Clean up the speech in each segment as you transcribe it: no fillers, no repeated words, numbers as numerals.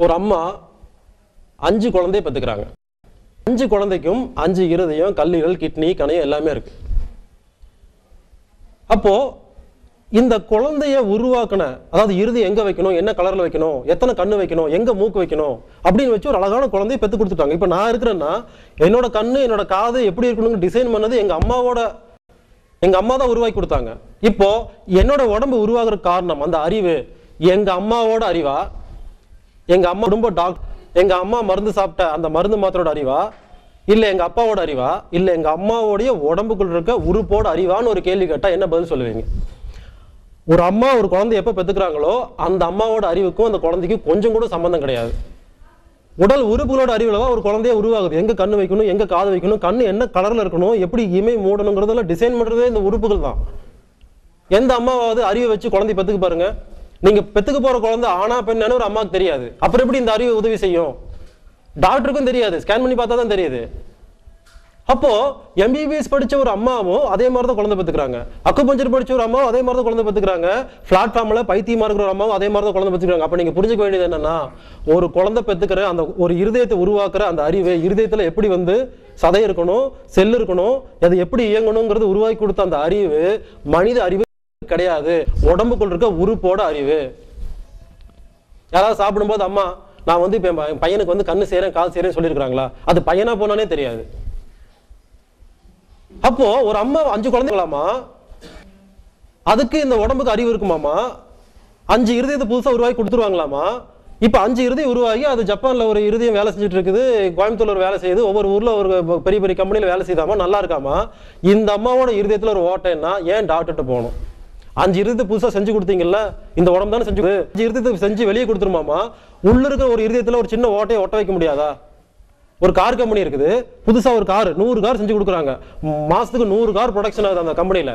ஒரு அம்மா 5 குழந்தையை பெற்றுக்கிறாங்க. 5 குழந்தைக்கும் 5 இருதயம், கல்லீரல், கிட்னி, கணையம் எல்லாமே இருக்கு. அப்போ இந்த குழந்தைய உருவாக்கின, அதாவது இறுதி எங்க வைக்கணும், என்ன கலர்ல வைக்கணும், எத்தனை கண்ணு வைக்கணும், எங்க மூக்கு வைக்கணும் அப்படின்னு வச்சு ஒரு அழகான குழந்தைய பெற்று கொடுத்துட்டாங்க. இப்போ நான் இருக்கிறேன்னா என்னோட கண்ணு, என்னோட காது எப்படி இருக்கணும்னு டிசைன் பண்ணது எங்க அம்மா தான் உருவாக்கி கொடுத்தாங்க. இப்போ என்னோட உடம்பு உருவாகிற காரணம் அந்த அறிவு எங்க அம்மாவோட அறிவா, எங்க அம்மா குடும்ப டாக்டர், எங்க அம்மா மருந்து சாப்பிட்ட அந்த மருந்து மாத்திரோட அறிவா, இல்ல எங்க அப்பாவோட அறிவா, இல்ல எங்க அம்மாவோடைய உடம்புக்குள்ள இருக்க உறுப்போட அறிவான்னு ஒரு கேள்வி கேட்டா என்ன பதில் சொல்லுவீங்க? ஒரு அம்மா ஒரு குழந்தை எப்ப பெற்றுக்கிறாங்களோ அந்த அம்மாவோட அறிவுக்கும் அந்த குழந்தைக்கும் கொஞ்சம் கூட சம்பந்தம் கிடையாது. உடல் உறுப்புகளோட அறிவுல தான் ஒரு குழந்தைய உருவாகுது. எங்க கண்ணு வைக்கணும், எங்க காது வைக்கணும், கண்ணு என்ன கலர்ல இருக்கணும், எப்படி இமை மூடணுங்கிறதெல்லாம் டிசைன் பண்றதே இந்த உறுப்புகள் தான். எந்த அம்மாவாவது அறிவை வச்சு குழந்தை பெற்றுக்கு பாருங்க. நீங்க பெற்றுக்கு போற குழந்தை ஆனா பெண்ணானு ஒரு அம்மாவுக்கு தெரியாது. அப்புறம் எப்படி இந்த அறிவு உதவி செய்யும்? டாக்டருக்கும் தெரியாது, ஸ்கேன் பண்ணி பார்த்தா தான் தெரியுது. அப்போ எம்பிபிஎஸ் படிச்ச ஒரு அம்மாவும் அதே மாதிரி தான் குழந்தை பெற்றுக்கிறாங்க. அக்குபஞ்சர் படிச்ச ஒரு அம்மாவும் அதே மாதிரி தான் குழந்தை பெற்றுக்கிறாங்க. பிளாட்ஃபார்ம்ல பைத்தியமா இருக்கிற ஒரு அம்மாவும் அதே மாதிரி தான் குழந்தை பெற்றுக்கிறாங்க. அப்ப நீங்க புரிஞ்சுக்க வேண்டியது என்னன்னா, ஒரு குழந்தை பெற்றுக்கிற அந்த ஒரு இருதயத்தை உருவாக்குற அந்த அறிவு, இருதயத்துல எப்படி சதை இருக்கணும், செல் இருக்கணும், அது எப்படி இயங்கணுங்கிறது உருவாக்கி கொடுத்த அந்த அறிவு மனித அறிவு கிடையாது, உடம்புக்குள்ள இருக்க உறுப்போட அறிவு. யாராவது சாப்பிடும்போது அம்மா நான் இப்ப என் பையனுக்கு கண்ணு செய்யறேன், கால் செய்யறேன்னு சொல்லியிருக்காங்களா? அது பையனா போனானே தெரியாது. அப்போ ஒரு அம்மா 5 குழந்தைங்களாமா, அதுக்கு இந்த உடம்புக்கு அறிவு இருக்குமாமா? 5 இருதயத்தை புதுசா உருவாக்கி கொடுத்துருவாங்களாமா? இப்ப 5 இருதயம் உருவாகி அது ஜப்பான்ல ஒரு இருதயம் வேலை செஞ்சுட்டு இருக்குது, கோயம்புத்தூர்ல ஒரு வேலை செய்யுது, ஒவ்வொரு ஊர்ல ஒரு பெரிய பெரிய கம்பெனில வேலை செய்தாமா, நல்லா இருக்காமா? இந்த அம்மாவோட இருதயத்துல ஒரு ஓட்டைன்னா ஏன் டாக்டர்கிட்ட போகணும்? 5 இருதயத்தை புதுசா செஞ்சு கொடுத்தீங்கல்ல, இந்த உடம்பு தானே செஞ்சு 5 இருதயத்தை செஞ்சு வெளியே கொடுத்துருமாமா? உள்ள இருக்கிற ஒரு இருதயத்துல ஒரு சின்ன ஓட்டையை ஒட்ட வைக்க முடியாதா? ஒரு கார் கம்பெனி இருக்குது, புதுசா ஒரு கார் 100 கார் செஞ்சு கொடுக்குறாங்க, மாசத்துக்கு 100 கார் ப்ரொடக்ஷன் ஆகுது அந்த கம்பெனில.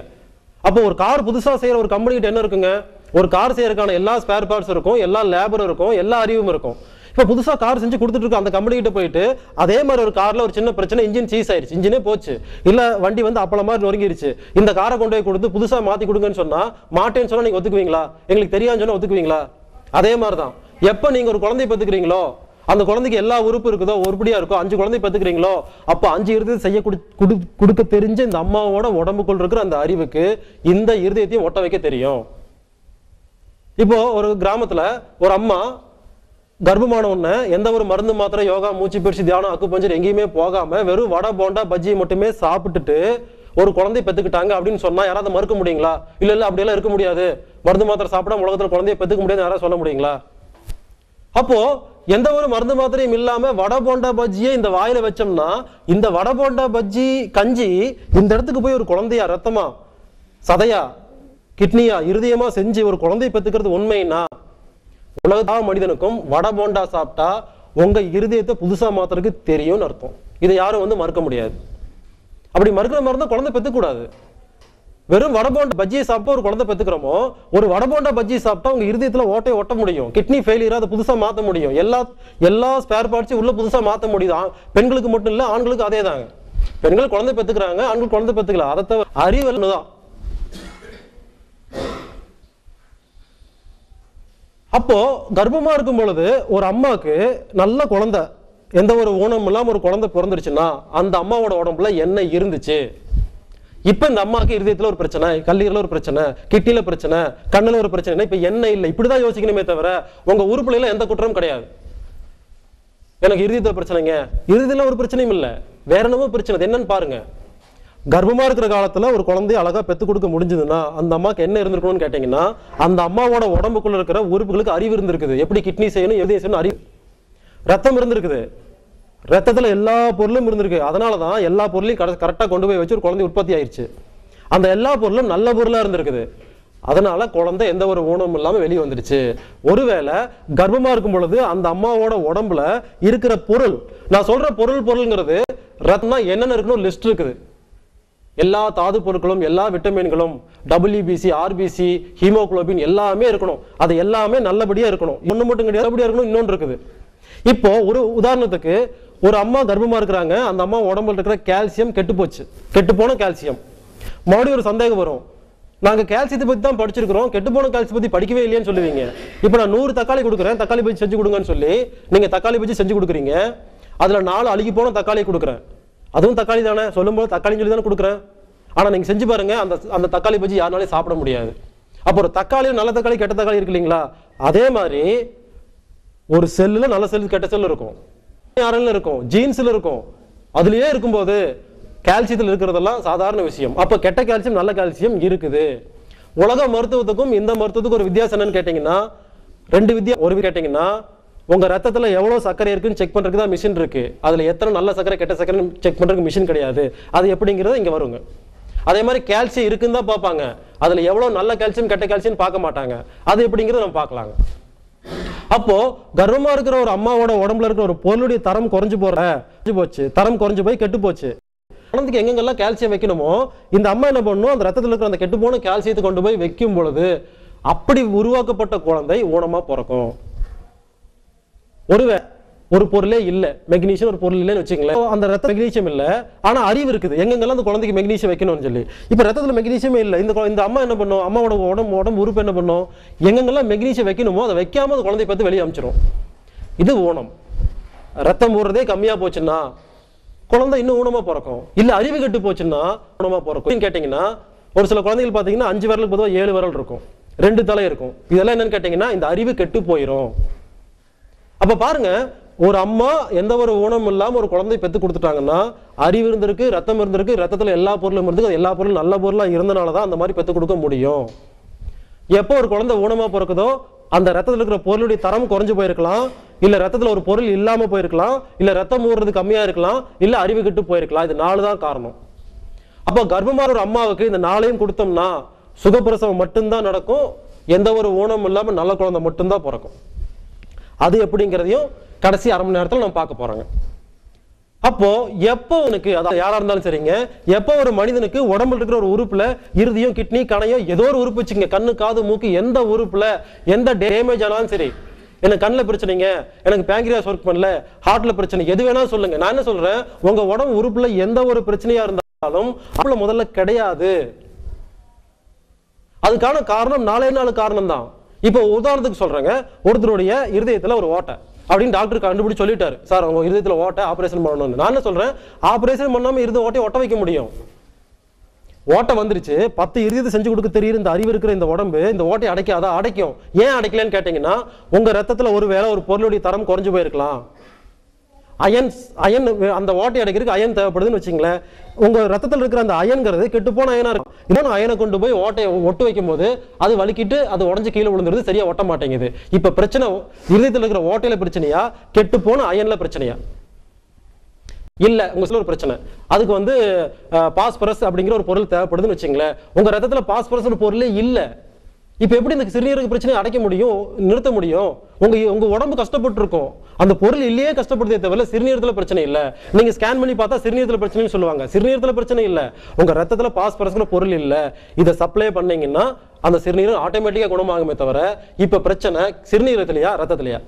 அப்போ ஒரு கார் புதுசா செய்யற ஒரு கம்பெனிகிட்ட என்ன இருக்குங்க? ஒரு கார் செய்யறதுக்கான எல்லா ஸ்பேர் பார்ட்ஸ் இருக்கும், எல்லா லேபரும் இருக்கும், எல்லா அறிவும் இருக்கும். இப்ப புதுசா கார் செஞ்சு கொடுத்துட்டு இருக்க அந்த கம்பெனி கிட்ட போயிட்டு அதே மாதிரி ஒரு கார்ல ஒரு சின்ன பிரச்சனை, இன்ஜின் சீஸ் ஆயிடுச்சு, இன்ஜினே போச்சு, இல்ல வண்டி அப்பள மாதிரி நொறுங்கிருச்சு, இந்த காரை கொண்டு போய் கொடுத்து புதுசா மாத்தி கொடுங்கன்னு சொன்னா, மாட்டேன்னு சொன்னா நீங்க ஒத்துக்குவீங்களா? எங்களுக்கு தெரியாதுன்னு சொன்னா ஒத்துக்குவீங்களா? அதே மாதிரிதான் எப்ப நீங்க ஒரு குழந்தைய பெத்துக்கிறீங்களோ, அந்த குழந்தைக்கு எல்லா உறுப்பு இருக்குதோ, உருப்படியா இருக்கோ, 5 குழந்தை பெத்துக்கிறீங்களோ, அப்ப 5 இருதயத்தை செய்ய கொடுக்க தெரிஞ்ச இந்த அம்மாவோட உடம்புக்குள் இருக்கிற அந்த அறிவுக்கு இந்த இருதயத்தையும் ஒட்ட வைக்க தெரியும். இப்போ ஒரு கிராமத்துல ஒரு அம்மா கர்ப்பமான உடனே எந்த ஒரு மருந்து மாத்திரை, யோகா, மூச்சு பயிற்சி, தியானம், அக்குபஞ்சர் எங்கேயுமே போகாம வெறும் வடை, போண்டா, பஜ்ஜியை மட்டுமே சாப்பிட்டுட்டு ஒரு குழந்தை பெத்துக்கிட்டாங்க அப்படின்னு சொன்னா யாராவது மறுக்க முடியுங்களா? இல்ல அப்படியெல்லாம் இருக்க முடியாது, மருந்து மாத்திரை சாப்பிட உலகத்துல குழந்தைய பெத்துக்க முடியாது யாராவது சொல்ல முடியுங்களா? அப்போ எந்த ஒரு மருந்து மாத்திரையும் இல்லாம வடை, போண்டா, பஜ்ஜியை இந்த வாயில வச்சோம்னா, இந்த வடை, போண்டா, பஜ்ஜி, கஞ்சி இந்த இடத்துக்கு போய் ஒரு குழந்தையா, ரத்தமா, சதையா, கிட்னியா, இருதயமா செஞ்சு ஒரு குழந்தையை பெத்துக்கிறது உண்மைன்னா, உலகத்தா மனிதனுக்கும் வடை, போண்டா சாப்பிட்டா உங்க இருதயத்தை புதுசா மாத்துறதுக்கு தெரியும்னு அர்த்தம். இதை யாரும் மறுக்க முடியாது. அப்படி மறுக்கிற மாதிரி தான் குழந்தை பெத்துக்கூடாது. வெறும் வடபோண்டா பஜ்ஜியை சாப்பிட்டா ஒரு குழந்தை பெத்துக்கிறோமோ, ஒரு வடபோண்டா பஜ்ஜி சாப்பிட்டா உங்க இருதயத்துல ஓட்டையை ஒட்ட முடியும், கிட்னி ஃபெயிலியர் அதை புதுசா மாத்த முடியும், எல்லா ஸ்பேர் பார்ட்ஸையும் உள்ள புதுசா மாத்த முடியுது. பெண்களுக்கு மட்டும் இல்ல, ஆண்களுக்கு அதே தாங்க. பெண்கள் குழந்தை பெத்துக்கிறாங்க, ஆண்கள் குழந்தை பெத்துக்கலாம். அதை தவிர அறிவு தான். அப்போ கர்ப்பமா இருக்கும் பொழுது ஒரு அம்மாவுக்கு நல்ல குழந்தை, எந்த ஒரு ஊனம் இல்லாம ஒரு குழந்தை பிறந்துருச்சுன்னா அந்த அம்மாவோட உடம்புல என்ன இருந்துச்சு? இப்ப இந்த அம்மாவுக்கு இருதயத்துல ஒரு பிரச்சனை, கல்லீரல ஒரு பிரச்சனை, கிட்னில பிரச்சனை, கண்ணுல ஒரு பிரச்சனை, இப்ப என்ன இல்லை, இப்படிதான் யோசிக்கணுமே தவிர உங்க உறுப்புல எந்த குற்றமும் கிடையாது. எனக்கு இருதயத்துல பிரச்சனைங்க, இருதயத்துல ஒரு பிரச்சனையும் இல்லை, வேற என்னமோ பிரச்சனை, என்னன்னு பாருங்க. கர்ப்பமா இருக்கிற காலத்துல ஒரு குழந்தைய அழகா பெத்து கொடுக்க முடிஞ்சதுன்னா அந்த அம்மாவுக்கு என்ன இருந்திருக்கணும்னு கேட்டீங்கன்னா, அந்த அம்மாவோட உடம்புக்குள்ள இருக்கிற உறுப்புகளுக்கு அறிவு இருந்திருக்குது, எப்படி கிட்னி செய்யணும், இருதயம் செய்யணும் அறிவு. ரத்தம் இருந்திருக்குது, ரத்தத்துல எல்லா பொருளும் இருந்திருக்கு. அதனாலதான் எல்லா பொருளையும் கரெக்டா கொண்டு போய் வச்சு ஒரு குழந்தை உற்பத்தி ஆயிடுச்சு. அந்த எல்லா பொருளும் நல்ல பொருளா இருந்திருக்குது. அதனால குழந்தை எந்த ஒரு ஊனமும் இல்லாம வெளியே வந்துடுச்சு. ஒருவேளை கர்ப்பமா இருக்கும் பொழுது அந்த அம்மாவோட உடம்புல இருக்கிற பொருள், நான் சொல்ற பொருள்ங்கிறது ரத்தம்னா என்னென்ன இருக்கணும் லிஸ்ட் இருக்குது. எல்லா தாது பொருட்களும், எல்லா விட்டமின்களும், WBC, RBC, ஹீமோகுளோபின் எல்லாமே இருக்கணும். அது எல்லாமே நல்லபடியா இருக்கணும். ஒண்ணு மட்டும் கிடையாது, நல்லபடியா இருக்கணும். இன்னொன்று இருக்குது. இப்போ ஒரு உதாரணத்துக்கு ஒரு அம்மா கர்ப்பமா இருக்கிறாங்க, அந்த அம்மா உடம்புல இருக்கிற கால்சியம் கெட்டு போச்சு, கெட்டு போன கால்சியம். மறுபடியும் ஒரு சந்தேகம் வரும், நாங்க கால்சியத்தை பத்தி தான் படிச்சிருக்கிறோம், கெட்டுப்போன கால்சியம் பத்தி படிக்கவே இல்லையான்னு சொல்லுவீங்க. இப்போ நான் 100 தக்காளி கொடுக்குறேன், தக்காளி பஜ்ஜி செஞ்சு கொடுங்கன்னு சொல்லி நீங்க தக்காளி பஜ்ஜி செஞ்சு கொடுக்குறீங்க. அதுல 4 அழுகி போன தக்காளி கொடுக்குறேன், அதுவும் தக்காளி தானே, சொல்லும்போது தக்காளின்னு சொல்லி தானே கொடுக்குறேன். ஆனா நீங்க செஞ்சு பாருங்க, அந்த தக்காளி பஜ்ஜி யாருனாலே சாப்பிட முடியாது. அப்போ ஒரு தக்காளியில் நல்ல தக்காளி கெட்ட தக்காளி இருக்கு இல்லைங்களா, அதே மாதிரி ஒரு செல்லுல நல்ல செல் கெட்ட செல் இருக்கும், யாரில் இருக்கும், ஜீன்ஸ்ல இருக்கும். அதுலயே இருக்கும்போது கால்சியத்தில் இருக்கிறதெல்லாம் சாதாரண விஷயம். அப்ப கெட்ட கால்சியம் நல்ல கால்சியம் இருக்குது. உலக மருத்துவத்துக்கும் இந்த மருத்துவத்துக்கும் ஒரு வித்தியாசம் என்னன்னு கேட்டீங்கன்னா, ஒரு கேட்டீங்கன்னா, உங்க ரத்தத்துல எவ்வளவு சர்க்கரை இருக்குன்னு செக் பண்றதுக்கு தான் மிஷின் இருக்கு. அதுல எத்தனை நல்ல சர்க்கரை கெட்ட சர்க்கரை செக் பண்றதுக்கு மிஷின் கிடையாது. அது எப்படிங்கிறது இங்க வருங்க. அதே மாதிரி கால்சியம் இருக்குன்னு தான் பார்ப்பாங்க, அதுல எவ்வளவு நல்ல கால்சியம் கெட்ட கால்சியம் பார்க்க மாட்டாங்க. அது எப்படிங்கிறத நம்ம பார்க்கலாங்க. அப்போ கர்ப்பமா இருக்கிற ஒரு அம்மாவோட உடம்புல இருக்கிற ஒரு பொருளுடைய தரம் குறைஞ்சு போச்சு, தரம் குறைஞ்சு போய் கெட்டு போச்சு. குழந்தைக்கு எங்கெங்கெல்லாம் கால்சியம் வைக்கணுமோ இந்த அம்மா என்ன பண்ணணும், அந்த ரத்தத்தில் இருக்கிற அந்த கெட்டு போன கால்சியத்தை கொண்டு போய் வைக்கும் பொழுது அப்படி உருவாக்கப்பட்ட குழந்தை ஊனமா பிறக்கும். ஒரு பொருளே இல்லை, மெக்னீசியம் ஒரு பொருள் இல்லைன்னு வச்சுங்களேன், அந்த ரத்த மெக்னீசியம் இல்லை, ஆனா அறிவு இருக்குது எங்கெங்கெல்லாம் அந்த குழந்தைக்கு மெக்னீசியம் வைக்கணும்னு சொல்லி. இப்ப ரத்தத்துல மெக்னீசியமே இல்லை, இந்த அம்மா என்ன பண்ணும், அம்மாவோட உடம்பு உறுப்பு என்ன பண்ணும், எங்கெங்கெல்லாம் மெக்னீசியம் வைக்கணுமோ அதை வைக்காம அந்த குழந்தைய பார்த்து வெளியே அமைச்சிரும். இது ஊனம். ரத்தம் போடுறதே கம்மியா போச்சுன்னா குழந்தை இன்னும் ஊனமா பிறக்கும். இல்ல அறிவு கெட்டு போச்சுன்னா ஊனமா பிறக்கும். கேட்டீங்கன்னா ஒரு சில குழந்தைகள் பாத்தீங்கன்னா 5 விரலுக்கு பொதுவாக 7 விரல் இருக்கும், 2 தலை இருக்கும். இதெல்லாம் என்னன்னு கேட்டீங்கன்னா இந்த அறிவு கெட்டு போயிடும். அப்ப பாருங்க, ஒரு அம்மா எந்த ஒரு ஊனம் இல்லாம ஒரு குழந்தை பெத்து கொடுத்துட்டாங்கன்னா, அறிவு இருந்திருக்கு, ரத்தம் இருந்திருக்கு, ரத்தத்துல எல்லா பொருளும் இருந்திருக்கு, எல்லா பொருளும் நல்ல பொருளா இருந்தனாலதான் அந்த மாதிரி பெத்து கொடுக்க முடியும். எப்போ ஒரு குழந்தை ஊனமா பிறக்குதோ அந்த ரத்தத்தில் இருக்கிற பொருளுடைய தரம் குறைஞ்சு போயிருக்கலாம், இல்ல ரத்தத்துல ஒரு பொருள் இல்லாம போயிருக்கலாம், இல்ல ரத்தம் ஊறுறது கம்மியா இருக்கலாம், இல்ல அறிவு கெட்டு போயிருக்கலாம். இது 4 தான் காரணம். அப்போ கர்ப்பமான ஒரு அம்மாவுக்கு இந்த 4ஐயும் கொடுத்தோம்னா சுகப்பிரசவம் மட்டும்தான் நடக்கும், எந்த ஒரு ஊனம் இல்லாம நல்ல குழந்தை மட்டும்தான் பிறக்கும். அது எப்படிங்கிறதையும் கடைசி அரை மணி நேரத்தில் நம்ம பார்க்க போறோங்க. அப்போ எப்போ உனக்கு, அதாவது யாரா இருந்தாலும் சரிங்க, எப்போ ஒரு மனிதனுக்கு உடம்புல இருக்கிற ஒரு உறுப்புல இருதயம், கிட்னி, கணையம் ஏதோ ஒரு உறுப்பு வச்சுங்க, கண்ணு, காது, மூக்கு, எந்த உறுப்புல எந்த டேமேஜ் ஆனாலும் சரி, எனக்கு கண்ணில் பிரச்சனைங்க, எனக்கு பேங்க்ரியாஸ் ஒர்க் பண்ணல, ஹார்ட்ல பிரச்சனை, எது வேணாலும் சொல்லுங்க. நான் என்ன சொல்றேன், உங்க உடம்பு உறுப்புல எந்த ஒரு பிரச்சனையா இருந்தாலும் அப்பல முதல்ல கிடையாது. அதுக்கான காரணம் 4 காரணம் தான். இப்போ உதாரணத்துக்கு சொல்றேங்க, ஒருத்தருடைய இருதயத்துல ஒரு ஓட்டை அப்படின்னு டாக்டர் கண்டுபிடிச்சு சொல்லிட்டாரு, சார் உங்க இருதயத்துல ஓட்டை, ஆபரேஷன் பண்ணணும்னு. நான் என்ன சொல்றேன், ஆபரேஷன் பண்ணாம இருதய ஓட்டையை ஒட்ட வைக்க முடியும். ஓட்டை வந்துருச்சு, 10 இருதயத்தை செஞ்சு கொடுக்க தெரியுற இந்த அறிவு இருக்கிற இந்த உடம்பு இந்த ஓட்டையை அடைக்காதா? அடைக்கும். ஏன் அடைக்கலன்னு கேட்டீங்கன்னா, உங்க ரத்தத்துல ஒருவேளை ஒரு பொருளுடைய தரம் குறைஞ்சு போயிருக்கலாம். அயன் அந்த ஓட்டை அடைக்கிறதுக்கு அயன் தேவைப்படுதுன்னு வச்சுங்களேன். உங்க ரத்தத்தில் இருக்கிற அந்த அயன்கிறது கெட்டுப்போன அயனா இருக்கும். இன்னொன்று அயனை கொண்டு போய் ஓட்டையை ஒட்டு வைக்கும் போது அது வலிக்கிட்டு அது உடஞ்சு கீழே விழுந்துருது, சரியா ஒட்ட மாட்டேங்குது. இப்ப பிரச்சனை இருதயத்தில் இருக்கிற ஓட்டையில பிரச்சனையா, கெட்டுப்போன அயன்ல பிரச்சனையா? இல்ல, உங்க சில ஒரு பிரச்சனை, அதுக்கு பாஸ்பரஸ் அப்படிங்கிற ஒரு பொருள் தேவைப்படுதுன்னு வச்சுங்களேன். உங்க ரத்தத்துல பாஸ்பரஸ் ஒரு பொருளே இல்ல. இப்ப எப்படி இந்த சிறுநீரக பிரச்சனையை அடைக்க முடியும், நிறுத்த முடியும்? உங்க உடம்பு கஷ்டப்பட்டு இருக்கும், அந்த பொருள் இல்லையே கஷ்டப்படுதே தவிர சிறுநீரகத்துல பிரச்சனை இல்ல. நீங்க ஸ்கேன் பண்ணி பார்த்தா சிறுநீரகத்துல பிரச்சனைன்னு சொல்லுவாங்க. சிறுநீரகத்துல பிரச்சனை இல்ல, உங்க ரத்தத்துல பாஸ்பரஸ்ங்கிற பொருள் இல்ல. இதை சப்ளை பண்ணீங்கன்னா அந்த சிறுநீரகம் ஆட்டோமேட்டிக்கா குணமாகுமே தவிர, இப்ப பிரச்சனை சிறுநீரகத்திலையா ரத்தத்திலையா?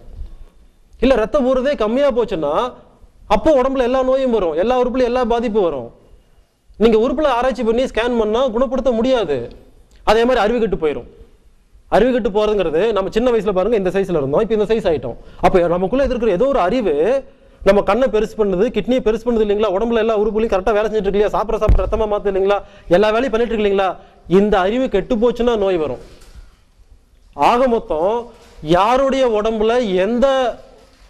இல்ல ரத்தம் ஊறுறதே கம்மியா போச்சுன்னா அப்போ உடம்புல எல்லா நோயும் வரும், எல்லா உறுப்புலையும் எல்லா பாதிப்பும் வரும். நீங்க உறுப்புல ஆராய்ச்சி பண்ணி ஸ்கேன் பண்ணா குணப்படுத்த முடியாது. அதே மாதிரி அறிவு கெட்டு போயிடும். அறிவு கெட்டு போறதுங்கிறது, நம்ம சின்ன வயசுல பாருங்க இந்த சைஸ்ல இருந்தோம், இப்ப இந்த சைஸ் ஆயிட்டோம். அப்ப நமக்குள்ள இருக்கிற ஏதோ ஒரு அறிவு நம்ம கண்ணை பெருசு பண்ணுது, கிட்னியை பெருசு பண்ணுது இல்லைங்களா, உடம்புல எல்லா உறுப்புலையும் கரெக்டா வேலை செஞ்சுட்டு இருக்கலையா, சாப்பிட ரத்தமா மாத்து இல்லைங்களா, எல்லா வேலையும் பண்ணிட்டு இருக்கு இல்லைங்களா. இந்த அறிவு கெட்டு போச்சுன்னா நோய் வரும். ஆக மொத்தம் யாருடைய உடம்புல எந்த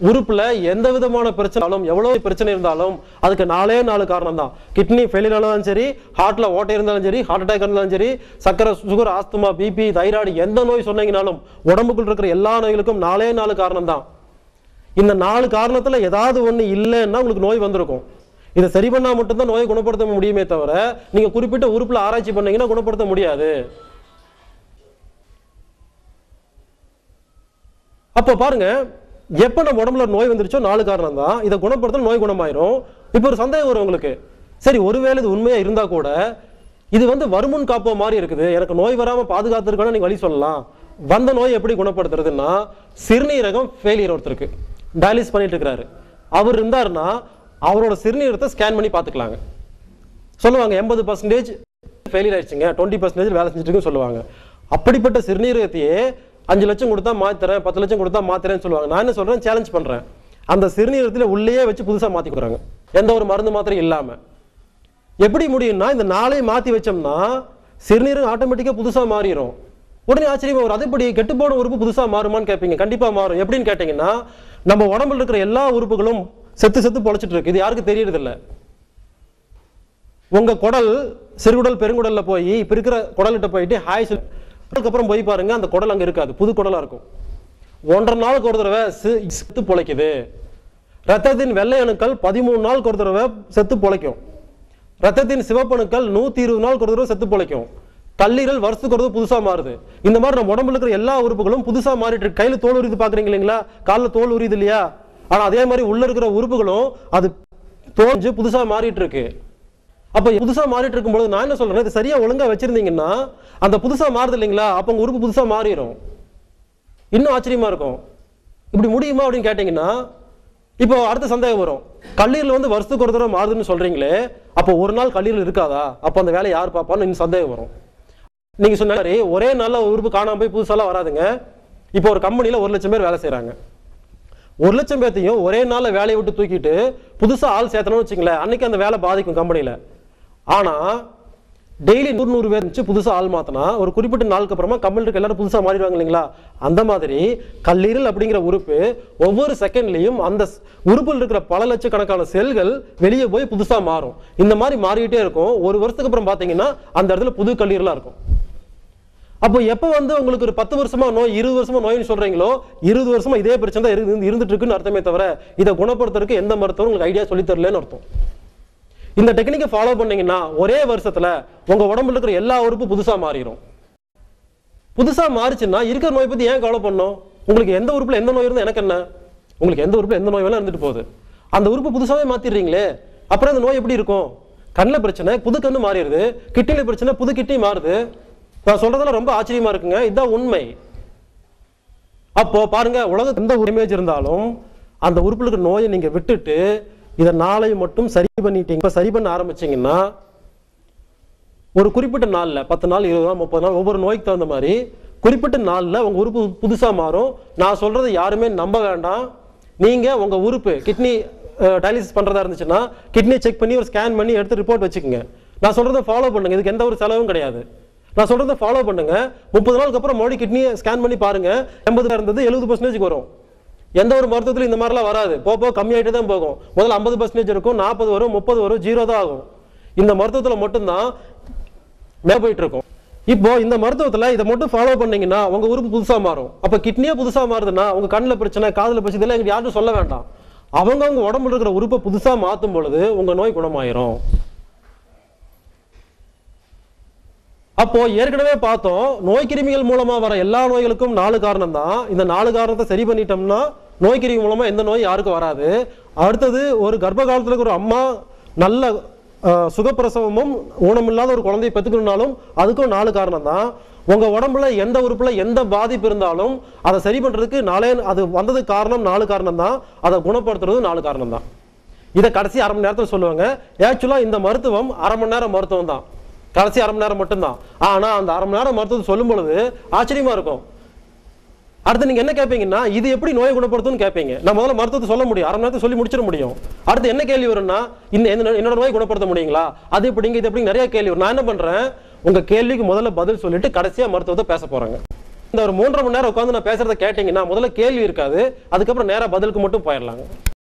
உறுப்புல எந்த விதமான பிரச்சனையும், எவ்வளவு பிரச்சனை இருந்தாலும் அதுக்கு 4 காரணம் தான். கிட்னி ஃபெயிலியர் இருந்தாலும் சரி, ஹார்ட்ல ஓட்டை இருந்தாலும் சரி, ஹார்ட் அட்டாக் இருந்தாலும் சரி, சக்கரை, சுகர், ஆஸ்துமா, பிபி, தைராய்டு, எந்த நோய் சொன்னீங்கனாலும் உடம்புக்குள்ள இருக்கிற எல்லா நோய்களுக்கும் 4 காரணம் தான். இந்த 4 காரணத்துல ஏதாவது ஒண்ணு இல்லைன்னா உங்களுக்கு நோய் வந்திருக்கும். இதை சரி பண்ணா மட்டும்தான் நோயை குணப்படுத்த முடியுமே தவிர, நீங்க குறிப்பிட்ட உறுப்புல ஆராய்ச்சி பண்ணீங்கன்னா குணப்படுத்த முடியாது. அப்ப பாருங்க, எப்ப நம்ம உடம்புல நோய் வந்துருச்சோ 4 காரணம் தான். இதை குணப்படுத்த நோய் குணமாயிரும். இப்ப ஒரு சந்தேகம் வரும் உங்களுக்கு, சரி ஒருவேளை இது உண்மையா இருந்தா கூட இது வருமுன் காப்போ மாதிரி இருக்குது, எனக்கு நோய் வராம பாதுகாத்துருக்கான நீங்க வழி சொல்லலாம். வந்த நோய் எப்படி குணப்படுத்துறதுன்னா, சிறுநீரகம் ஃபெயிலியர் ஒருத்தருக்கு டயாலிசிஸ் பண்ணிட்டு இருக்கிறாரு, அவர் இருந்தாருன்னா அவரோட சிறுநீரகத்தை ஸ்கேன் பண்ணி பார்த்துக்கலாங்க. சொல்லுவாங்க 80% ஃபெயிலியர் ஆயிடுச்சுங்க, 20% வேலை செஞ்சுட்டு இருக்குன்னு சொல்லுவாங்க. அப்படிப்பட்ட சிறுநீரகத்தையே 5 லட்சம் கொடுத்தா மாத்துறேன், 10 லட்சம் கொடுத்தா மாத்துறேன்னு சொல்லுவாங்க. நான் என்ன சொல்றேன், சேலஞ்ச் பண்றேன், அந்த சிறுநீரகத்தில் உள்ளேயே வச்சு புதுசா மாத்தி கொடுக்குறாங்க, எந்த ஒரு மருந்து மாத்திரை இல்லாம. எப்படி முடியும்னா, இந்த நாளையும் மாத்தி வச்சோம்னா சிறுநீரகம் ஆட்டோமேட்டிக்கா புதுசா மாறிடும். உடனே ஆச்சரியமா வரும், அதுபடி கெட்டுப்போன உறுப்பு புதுசா மாறுமான்னு கேட்பீங்க. கண்டிப்பா மாறும். எப்படின்னு கேட்டீங்கன்னா, நம்ம உடம்புல இருக்கிற எல்லா உறுப்புகளும் செத்து செத்து பொழைச்சிட்டு இருக்கு. இது யாருக்கு தெரியறது இல்லை. உங்க குடல், சிறுகுடல் பெருங்குடல்ல போய் இப்ப இருக்கிற குடல்கிட்ட போயிட்டு அதுக்கப்புறம் போய் பாருங்க, அந்த குடல் அங்க இருக்காது, புது குடலா இருக்கும். 1.5 நாளுக்கு ஒரு தடவை செத்து பொழைக்குது. ரத்தத்தின் வெள்ளை அணுக்கள் 13 நாளுக்கு ஒரு தடவை செத்து பொழைக்கும். ரத்தத்தின் சிவப்பணுக்கள் 120 நாளுக்கு ஒரு தடவை செத்து பொழைக்கும். கல்லீரல் வருஷத்துக்கு ஒரு புதுசா மாறுது. இந்த மாதிரி நம்ம உடம்புல இருக்கிற எல்லா உறுப்புகளும் புதுசா மாறிட்டு இருக்கு. கையில தோல் உரிது பாக்குறீங்க இல்லைங்களா, காலில் தோல் உரியுது இல்லையா, ஆனா அதே மாதிரி உள்ள இருக்கிற உறுப்புகளும் அது தோஞ்சு புதுசா மாறிட்டு இருக்கு. அப்ப புதுசா மாறிட்டு இருக்கும்போது நான் என்ன சொல்றேன், இது சரியா ஒழுங்கா வச்சிருந்தீங்கன்னா அந்த புதுசா மாறுது இல்லைங்களா, அப்ப உங்க உறுப்பு புதுசா மாறிடும். இன்னும் ஆச்சரியமா இருக்கும். இப்படி முடியுமா அப்படின்னு கேட்டீங்கன்னா, இப்போ அடுத்த சந்தேகம் வரும், கல்லீரல் வந்து வருஷத்துக்கு ஒரு தடவை மாறுதுன்னு சொல்றீங்களே, அப்போ ஒரு நாள் கல்லீரல் இருக்காதா, அப்போ அந்த வேலையை யார் பார்ப்பான்னு இன்னும் சந்தேகம் வரும். நீங்க சொன்ன மாதிரி ஒரே நாள்ல உறுப்பு காணாம போய் புதுசாலாம் வராதுங்க. இப்போ ஒரு கம்பெனில 1 லட்சம் பேர் வேலை செய்யறாங்க. 1 லட்சம் பேர்த்தையும் ஒரே நாள்ல வேலையை விட்டு தூக்கிட்டு புதுசா ஆள் சேர்த்தணும்னு வச்சுங்களேன், அன்னைக்கு அந்த வேலை பாதிக்கும் கம்பெனில. ஆனா டெய்லி 100 பேர் இருந்துச்சு புதுசா ஆள் மாத்தினா ஒரு குறிப்பிட்ட நாளுக்கு அப்புறமா கம்பெனிக்கு எல்லாரும் புதுசா மாறிடுவாங்க இல்லைங்களா. அந்த மாதிரி கல்லீரல் அப்படிங்கிற உறுப்பு ஒவ்வொரு செகண்ட்லயும் அந்த உறுப்பில் இருக்கிற பல லட்சக்கணக்கான செல்கள் வெளியே போய் புதுசா மாறும். இந்த மாதிரி மாறிக்கிட்டே இருக்கும். ஒரு வருஷத்துக்கு அப்புறம் பாத்தீங்கன்னா அந்த இடத்துல புது கல்லீரலா இருக்கும். அப்போ எப்போ வந்து உங்களுக்கு ஒரு 10 வருஷமா நோய், 20 வருஷமா நோய்னு சொல்றீங்களோ, 20 வருஷமா இதே பிரச்சனை தான் இருந்துட்டு இருக்குன்னு அர்த்தமே தவிர இதை குணப்படுத்துறதுக்கு எந்த மருத்துவம் உங்களுக்கு ஐடியா சொல்லி தரலன்னு அர்த்தம். இந்த டெக்னிக்கை ஃபாலோ பண்ணீங்கன்னா ஒரே வருஷத்துல உங்க உடம்புல இருக்கிற எல்லா உறுப்பு புதுசா மாறிடும். புதுசா மாறிச்சுன்னா இருக்கிற நோய் பத்தி ஏன் கவலை பண்ணணும்? உங்களுக்கு எந்த உறுப்புல எந்த நோய் இருந்தா எனக்கு என்ன? உங்களுக்கு எந்த உறுப்புல எந்த நோய் வேணா இருந்துட்டு போகுது. அந்த உறுப்பு புதுசாவே மாத்திடுறீங்களே, அப்புறம் அந்த நோய் எப்படி இருக்கும்? கண்ணில் பிரச்சனை புது கண்ணு மாறிடுது, கிட்னில பிரச்சனை புது கிட்னி மாறுது. நான் சொல்றதெல்லாம் ரொம்ப ஆச்சரியமா இருக்குங்க, இதுதான் உண்மை. அப்போ பாருங்க, உலகத்துல எந்த இமேஜ் இருந்தாலும் அந்த உறுப்புகளுக்கு நோயை நீங்க விட்டுட்டு இதை நாளை மட்டும் சரி பண்ணிட்டீங்க. இப்ப சரி பண்ண ஆரம்பிச்சீங்கன்னா ஒரு குறிப்பிட்ட நாள்ல 10 நாள் 20 நாள் 30 நாள் ஒவ்வொரு நோய்க்கு தகுந்த மாதிரி குறிப்பிட்ட நாள்ல உங்க உறுப்பு புதுசா மாறும். நான் சொல்றதை யாருமே நம்ப வேண்டாம். நீங்க உங்க உறுப்பு கிட்னி டயாலிசிஸ் பண்றதா இருந்துச்சுன்னா கிட்னியை செக் பண்ணி ஒரு ஸ்கேன் பண்ணி எடுத்து ரிப்போர்ட் வச்சுக்கோங்க. நான் சொல்றதை ஃபாலோ பண்ணுங்க, இதுக்கு எந்த ஒரு செலவும் கிடையாது. நான் சொல்றதை ஃபாலோ பண்ணுங்க. 30 நாளுக்கு அப்புறம் மறுபடியும் கிட்னியை ஸ்கேன் பண்ணி பாருங்க, 80 இருந்தது 70% வரும். எந்த ஒரு மருத்துவத்தில் இந்த மாதிரிலாம் வராது, போக கம்மியாயிட்டே தான் போகும். முதல்ல 50% இருக்கும், 40 வரும், 30 வரும், 0 தான் ஆகும். இந்த மருத்துவத்தில் மட்டும்தான் மேல போயிட்டு இருக்கும். இப்போ இந்த மருத்துவத்தில் இதை மட்டும் ஃபாலோ பண்ணீங்கன்னா உங்க உறுப்பு புதுசா மாறும். அப்ப கிட்னியே புதுசா மாறுதுன்னா உங்க கண்ணில் பிரச்சனை, காதுல பிரச்சனை, இதெல்லாம் எங்களுக்கு யாரும் சொல்ல வேண்டாம். அவங்க உடம்புல இருக்கிற உறுப்பை புதுசா மாற்றும் பொழுது உங்க நோய் குணமாயிரும். அப்போ ஏற்கனவே பார்த்தோம், நோய் கிருமிகள் மூலமா வர எல்லா நோய்களுக்கும் 4 காரணம் தான். இந்த 4 காரணத்தை சரி பண்ணிட்டோம்னா நோய் கிருமி மூலமா எந்த நோய் யாருக்கும் வராது. அடுத்தது, ஒரு கர்ப்ப காலத்துல ஒரு அம்மா நல்ல சுகப்பிரசவமும் ஊனமில்லாத ஒரு குழந்தையை பெற்றுக்கணும்னாலும் அதுக்கும் 4 காரணம் தான். உங்க உடம்புல எந்த உறுப்புல எந்த பாதிப்பு இருந்தாலும் அதை சரி பண்றதுக்கு அது வந்ததுக்கு காரணம் 4 காரணம் தான். அதை குணப்படுத்துறது 4 காரணம் தான். இதை கடைசி அரை மணி நேரத்தில் சொல்லுவாங்க. ஆக்சுவலா இந்த மருத்துவம் அரை மணி நேரம் மருத்துவம் தான், கடைசி அரை மணி நேரம் மட்டும்தான். ஆனா அந்த அரை மணி நேரம் மருத்துவத்தை சொல்லும் பொழுது ஆச்சரியமா இருக்கும். அடுத்து நீங்க என்ன கேட்பீங்கன்னா, இது எப்படி நோயை குணப்படுத்தும்னு கேட்பீங்க. நான் முதல்ல மருத்துவத்தை சொல்ல முடியும், அரை மணி நேரத்தை சொல்லி முடிச்சிட முடியும். அடுத்து என்ன கேள்வி வரும்னா, என்னோட நோயை குணப்படுத்த முடியுங்களா, அது எப்படிங்க, இது எப்படி, நிறைய கேள்வி வரும். நான் என்ன பண்றேன், உங்க கேள்விக்கு முதல்ல பதில் சொல்லிட்டு கடைசியா மருத்துவத்தை பேச போறாங்க. இந்த ஒரு 3.5 மணி நேரம் உட்காந்து நான் பேசுறதை கேட்டீங்கன்னா முதல்ல கேள்வி இருக்காது, அதுக்கப்புறம் நேரா பதிலுக்கு மட்டும் போயிடலாங்க.